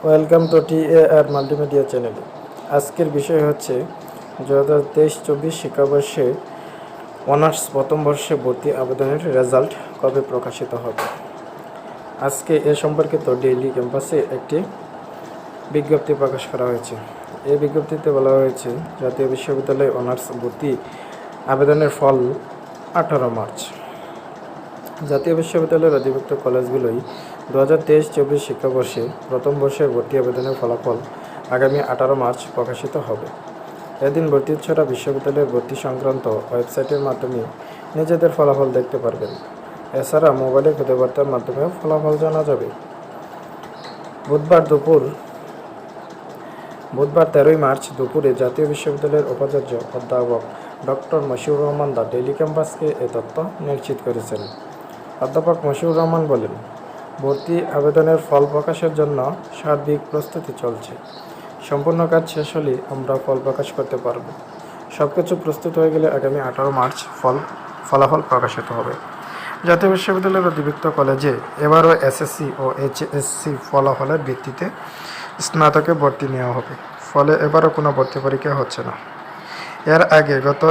Welcome to টিএআর multimedia চ্যানেলে। আজকের বিষয় হচ্ছে 2023-24 শিক্ষাবর্ষে অনার্স প্রথম বর্ষে ভর্তি আবেদনের রেজাল্ট কবে প্রকাশিত হবে। আজকে এ সম্পর্কিত ডেইলি ক্যাম্পাসে একটি বিজ্ঞপ্তি প্রকাশ করা হয়েছে। এই বিজ্ঞপ্তিতে বলা হয়েছে জাতীয় বিশ্ববিদ্যালয়ে অনার্স ভর্তি আবেদনের ফল 18 মার্চ। জাতীয় বিশ্ববিদ্যালয়ের অধিভুক্ত কলেজগুলোই 2023-24 শিক্ষাবর্ষে প্রথম বর্ষের ভর্তি আবেদনের ফলাফল আগামী 18 মার্চ প্রকাশিত হবে। এদিন ভর্তি ইচ্ছুকরা বিশ্ববিদ্যালয়ের ভর্তি সংক্রান্ত ওয়েবসাইটের মাধ্যমে নিজেদের ফলাফল দেখতে পারবেন। এছাড়া মোবাইলে খুদে বার্তার মাধ্যমেও ফলাফল জানা যাবে। বুধবার 13 মার্চ দুপুরে জাতীয় বিশ্ববিদ্যালয়ের উপাচার্য অধ্যাপক ডক্টর মশিউর রহমান দা ডেইলি ক্যাম্পাসকে এ তথ্য নিশ্চিত করেছেন। অধ্যাপক মশিউর রহমান বলেন, ভর্তি আবেদনের ফল প্রকাশের জন্য সার্বিক প্রস্তুতি চলছে। সম্পূর্ণ কাজ শেষ হলে আমরা ফল প্রকাশ করতে পারব। সব কিছু প্রস্তুত হয়ে গেলে আগামী 18 মার্চ ফলাফল প্রকাশিত হবে। জাতীয় বিশ্ববিদ্যালয়ের অধিভুক্ত কলেজে এবারও এসএসসি ও এইচএসসি ফলাফলের ভিত্তিতে স্নাতকে ভর্তি নেওয়া হবে। ফলে এবারও কোনো ভর্তি পরীক্ষা হচ্ছে না। এর আগে গত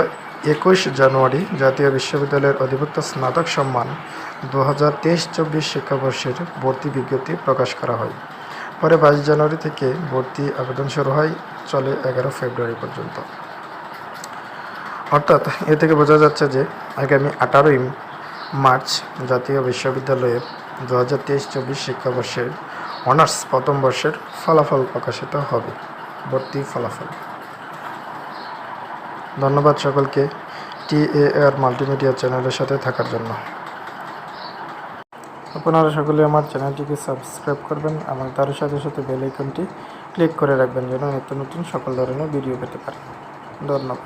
21 জানুয়ারি জাতীয় বিশ্ববিদ্যালয়ের অধিভুক্ত স্নাতক সম্মান 2023-24 শিক্ষাবর্ষের ভর্তি বিজ্ঞপ্তি প্রকাশ করা হয়। পরে 22 জানুয়ারি থেকে ভর্তি আবেদন শুরু হয়, চলে 11 ফেব্রুয়ারি পর্যন্ত। অর্থাৎ এ থেকে বোঝা যাচ্ছে যে আগামী 18 মার্চ জাতীয় বিশ্ববিদ্যালয়ের 2023-24 শিক্ষাবর্ষের অনার্স প্রথম বর্ষের ফলাফল প্রকাশিত হবে, ভর্তি ফলাফল। ধন্যবাদ সকলকে টিএআর মাল্টিমিডিয়া চ্যানেলের সাথে থাকার জন্য। আপনারা সকলে আমার চ্যানেলটিকে সাবস্ক্রাইব করবেন এবং তার সাথে সাথে বেল আইকনটি ক্লিক করে রাখবেন যেন নিত্য নতুন সকল ধরনের ভিডিও পেতে পারেন। ধন্যবাদ।